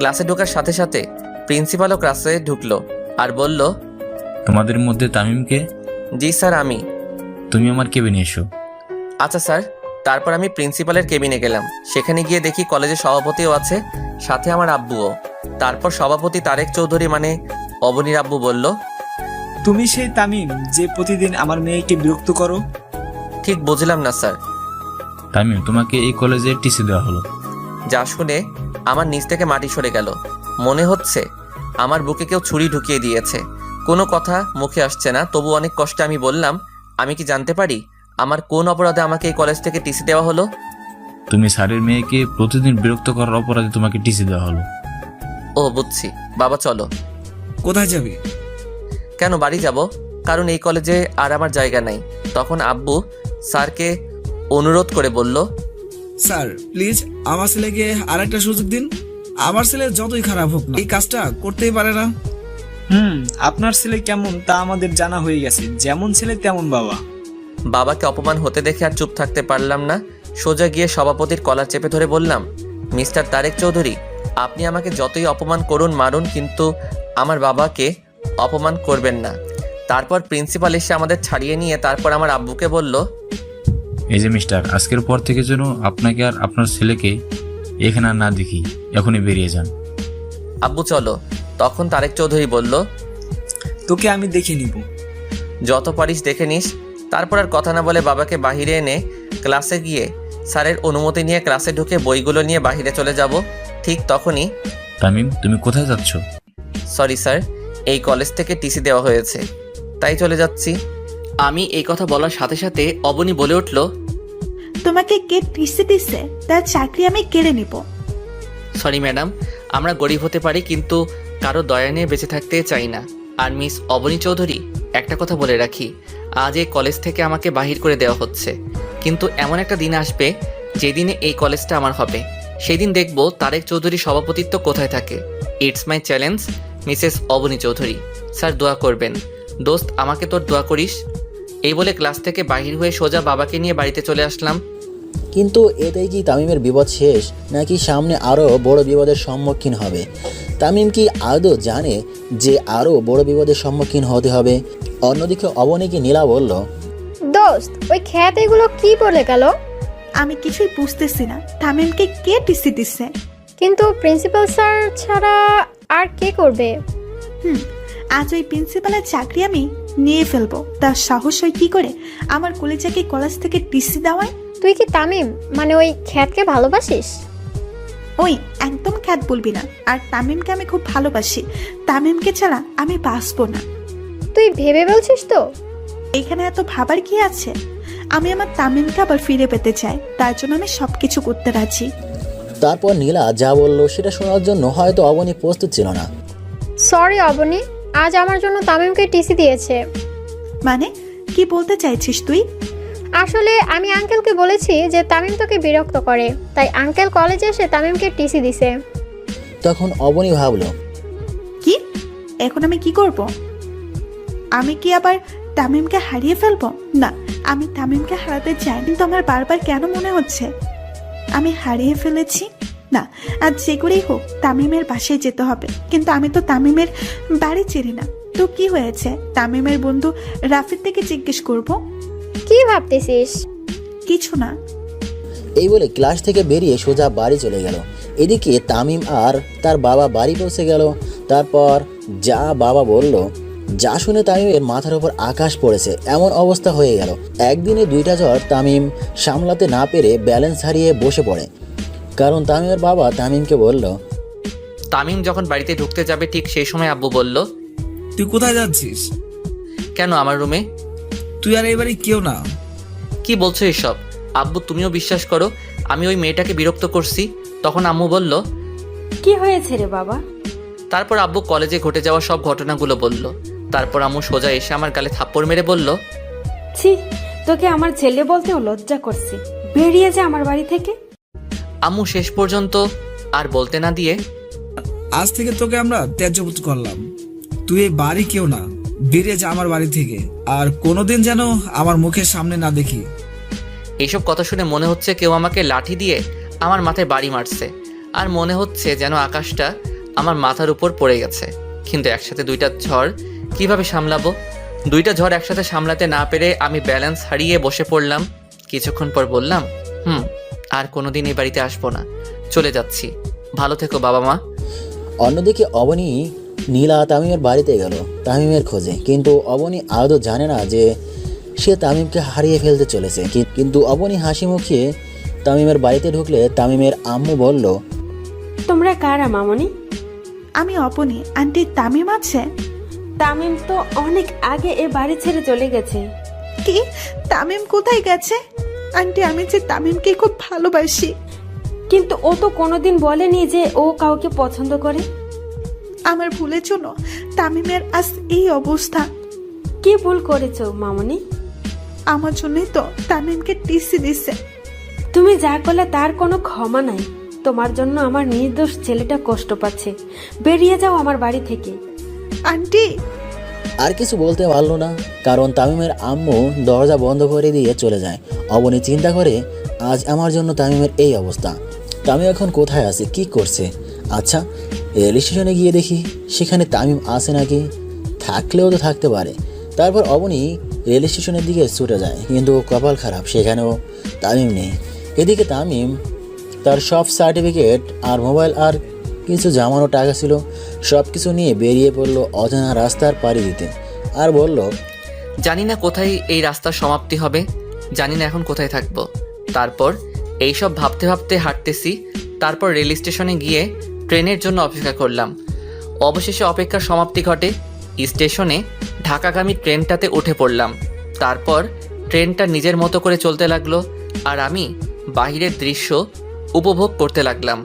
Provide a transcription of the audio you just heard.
ক্লাসে ঢোকার সাথে সাথে প্রিন্সিপালও ক্লাসে ঢুকলো আর বলল, তোমাদের মধ্যে তামিমকে? জি স্যার, আমি। তুমি আমার কেবিনে এসো। আচ্ছা স্যার। তারপর আমি প্রিন্সিপালের কেবিনে গেলাম। সেখানে গিয়ে দেখি কলেজের সভাপতিও আছে, সাথে আমার আব্বুও। তারপর সভাপতি তারেক চৌধুরী মানে অবনীর আব্বু বলল, তুমি সেই তামিম যে প্রতিদিন আমার মেয়েকে বিরক্ত করো? ঠিক বুঝলাম না স্যার। তামিম, তোমাকে এই কলেজে টিসি দেওয়া হলো। যা শুনে আমার নিচ থেকে মাটি সরে গেল। মনে হচ্ছে আমার বুকে কেউ ছুরি ঢুকিয়ে দিয়েছে। কোনো কথা মুখে আসছে না, তবু অনেক কষ্টে আমি বললাম, আমি কি জানতে পারি আমার কোন অপরাধে আমাকে এই কলেজ থেকে টিসি দেওয়া হলো? তুমি স্যারের মেয়েকে প্রতিদিন বিরক্ত করার অপরাধে তোমাকে টিসি দেওয়া হলো। ও বুঝছি। বাবা চলো। কোথায় যাবে? কেন বাড়ি যাব? কারণ এই কলেজে আর আমার জায়গা নাই। তখন আব্বু স্যারকে অনুরোধ করে বলল, স্যার প্লিজ আমার ছেলেকে আরেকটা সুযোগ দিন। আমার ছেলে যতই খারাপ হোক না, এই কাজটা করতেই পারে না। আপনার ছেলে কেমন তা আমাদের জানা হয়ে গেছে। যেমন ছেলে তেমন বাবা। বাবাকে অপমান হতে দেখে আর চুপ থাকতে পারলাম না। সোজা গিয়ে সভাপতির কলার চেপে ধরে বললাম, মিস্টার তারেক চৌধুরী, আপনি আমাকে যতই অপমান করুন মারুন, কিন্তু আমার বাবাকে অপমান করবেন না। তারপর প্রিন্সিপাল এসে আমাদের ছাড়িয়ে নিয়ে তারপর আমার আব্বুকে বলল, এই যে মিস্টার, আজকের পর থেকে যেন আপনাকে আর আপনার ছেলেকে এখানে আর না দেখি। এখনই বেরিয়ে যান। আব্বু চলো। তখন তারেক চৌধুরী বলল, তোকে আমি দেখে নিব। যত পারিস দেখে নিস। তারপর আর কথা না বলে বাবাকে বাহিরে এনে ক্লাসে গিয়ে স্যারের অনুমতি নিয়ে ক্লাসে ঢুকে বইগুলো নিয়ে বাহিরে চলে যাব। ঠিক তখনই, তামিম, তুমি কোথায় যাচ্ছ? সরি স্যার, এই কলেজ থেকে টিসি দেওয়া হয়েছে, তাই চলে যাচ্ছি। আমি এই কথা বলার সাথে সাথে অবনী বলে উঠল, তোমাকে কে টিসি দিচ্ছে? তার চাকরি আমি কেড়ে নিব। সরি ম্যাডাম, আমরা গরিব হতে পারি কিন্তু কারো দয়া নিয়ে বেঁচে থাকতে চাই না। আর মিস অবনী চৌধুরী, একটা কথা বলে রাখি, আজ এই কলেজ থেকে আমাকে বাহির করে দেওয়া হচ্ছে, কিন্তু এমন একটা দিন আসবে যেদিনে এই কলেজটা আমার হবে। সেই দিন দেখব তারেক চৌধুরী সভাপতিত্ব কোথায় থাকে। It's my challenge, Mrs Abani Chowdhury. Sir দোয়া করবেন। দোস্ত, আমাকে তোর দোয়া করিস। এই বলে ক্লাস থেকে বাহির হয়ে সোজা বাবাকে নিয়ে বাড়িতে চলে আসলাম। কিন্তু এতেই কি তামিমের বিপদ শেষ, নাকি সামনে আরও বড় বিপদের সম্মুখীন হবে? তামিম কি আদৌ জানে যে আরও বড় বিপদের সম্মুখীন হতে হবে? অন্যদিকে অবনীকে নীলা বলল, দোস্ত, ওই খ্যাত এগুলো কি বলে গেল? আমি কিছুই বুঝতেছি না, তামিমকে কে টিসি দিচ্ছে? কিন্তু প্রিন্সিপাল স্যার ছাড়া আর কে করবে? আজ ওই প্রিন্সিপালের চাকরি আমি নিয়ে ফেলবো। তার সাহস হয় কি করে আমার কলেজাকে কলেজ থেকে টিসি দেওয়ায়? তুই কি তামিম মানে ওই খ্যাতকে ভালোবাসিস? ওই একদম খ্যাত বলবি না। আর তামিমকে আমি খুব ভালোবাসি। তামিমকে ছাড়া আমি বাঁচবো না। তুই ভেবে বলছিস তো? এখানে এত ভাবার কি আছে? আমি আমার তামিমকে আবার ফিরে পেতে চাই, তার জন্য আমি সবকিছু করতে রাজি। তারপর নীলা যা বলল সেটা শোনার জন্য হয়তো অবনী প্রস্তুত ছিল না। সরি অবনী, আজ আমার জন্য তামিমকে টিসি দিয়েছে। মানে কি বলতে চাইছিস তুই? আসলে আমি আঙ্কেলকে বলেছি যে তামিম তোকে বিরক্ত করে, তাই আঙ্কেল কলেজে এসে তামিমকে টিসি দিছে। তখন অবনী ভাবল, কি এখন আমি কি করব? আমি কি আবার তামিমকে হারিয়ে ফেলবো? না, আমি তামিমকে হারাতে চাই, কিন্তু আমার বারবার কেন মনে হচ্ছে আমি হারিয়ে ফেলেছি। না, আজ যে করেই হোক তামিমের বাসায় যেতে হবে। কিন্তু আমি তো তামিমের বাড়ি চিনি না। তো কি হয়েছে? তামিমের বন্ধু রাফির থেকে জিজ্ঞেস করব। কি ভাবতেছিস? কিছু না। এই বলে ক্লাস থেকে বেরিয়ে সোজা বাড়ি চলে গেল। এদিকে তামিম আর তার বাবা বাড়ি পৌঁছে গেল। তারপর যা বাবা বলল, যা শুনে তামিমের মাথার উপর আকাশ পড়েছে এমন অবস্থা হয়ে গেল। একদিনে দুইটা জ্বর তামিম সামলাতে না পেরে ব্যালেন্স হারিয়ে বসে পড়ে। কারণ তামিমের বাবা তামিমকে বলল, তামিম যখন বাড়িতে ঢুকতে যাবে ঠিক সেই সময় আব্বু বলল, তুই কোথায় যাচ্ছিস? কেন আমার রুমে? তুই আর এবারে কেউ না। কি বলছো এসব? আব্বু তুমিও বিশ্বাস করো আমি ওই মেয়েটাকে বিরক্ত করছি? তখন আম্মু বলল, কি হয়েছে রে বাবা? তারপর আব্বু কলেজে ঘটে যাওয়া সব ঘটনাগুলো বলল। তারপর আম্মু সোজা এসে আমার গালে থাপ্পড় মেরে বলল, ছি, তোকে আমার ছেলে বলতেও লজ্জা করছে। বেরিয়ে যা আমার বাড়ি থেকে। আম্মু শেষ পর্যন্ত আর বলতে না দিয়ে, আজ থেকে তোকে আমরা ত্যায্যপুত করলাম। তুই এই বাড়ি কেউ না, বেরিয়ে যা আমার বাড়ি থেকে। আর কোনোদিন যেন আমার মুখের সামনে না দেখি। এইসব কথা শুনে মনে হচ্ছে কেউ আমাকে লাঠি দিয়ে আমার মাথায় বাড়ি মারছে। আর মনে হচ্ছে যেন আকাশটা আমার মাথার উপর পড়ে গেছে, কিন্তু একসাথে দুইটা ঝড় কিভাবে সামলাবো? দুইটা ঝড় একসাথে সামলাতে না পেরে আমি ব্যালেন্স হারিয়ে বসে পড়লাম। কিছুক্ষণ পর বললাম, আর কোনোদিন এই বাড়িতে আসবো না, চলে যাচ্ছি, ভালো থেকো বাবা মা। অন্যদিকে অবনী নীলা তামিমের বাড়িতে গেল তামিমের খোঁজে, কিন্তু অবনী আদৌ জানে না যে সে তামিমকে হারিয়ে ফেলতে চলেছে। কিন্তু অবনী হাসি মুখিয়ে তামিমের বাড়িতে ঢুকলে তামিমের আম্মু বলল, তোমরা কারা মামনি? আমি অপনি, আন্টি তামিম আছে? তামিম তো অনেক আগে এ বাড়ি ছেড়ে চলে গেছে। কি? তামিম কোথায় গেছে? আন্টি আমি যে তামিমকে খুব ভালোবাসি। কিন্তু ও তো কোনোদিন বলেনি যে ও কাউকে পছন্দ করে। আমার ভুলের জন্য তামিমের আজ এই অবস্থা। কি ভুল করেছো মামনি? আমার জন্যই তো তামিমকে টিসি দিছে। তুমি যা করলে তার কোনো ক্ষমা নাই। তোমার জন্য আমার নির্দোষ ছেলেটা কষ্ট পাচ্ছে। বেরিয়ে যাও আমার বাড়ি থেকে। আন্টি আর কিছু বলতে পারলো না, কারণ তামিমের আম্মু দরজা বন্ধ করে দিয়ে চলে যায়। অবনী চিন্তা করে, আজ আমার জন্য তামিমের এই অবস্থা। তামিম এখন কোথায় আছে, কি করছে? আচ্ছা, রেল স্টেশনে গিয়ে দেখি সেখানে তামিম আছে নাকি, থাকলেও তো থাকতে পারে। তারপর অবনী রেল স্টেশনের দিকে ছুটে যায়, কিন্তু কপাল খারাপ, সেখানেও তামিম নেই। এদিকে তামিম তার সব সার্টিফিকেট আর মোবাইল আর কিছু জামানো টাকা ছিল সব কিছু নিয়ে বেরিয়ে পড়লো অজানা রাস্তার পাড়ি দিতে, আর বলল, জানি না কোথায় এই রাস্তার সমাপ্তি হবে, জানি না এখন কোথায় থাকবো। তারপর এইসব ভাবতে ভাবতে হাঁটতেছি। তারপর রেল স্টেশনে গিয়ে ট্রেনের জন্য অপেক্ষা করলাম। অবশেষে অপেক্ষার সমাপ্তি ঘটে। স্টেশনে ঢাকাগামী ট্রেনটাতে উঠে পড়লাম। তারপর ট্রেনটা নিজের মতো করে চলতে লাগলো, আর আমি বাহিরের দৃশ্য উপভোগ করতে লাগলাম।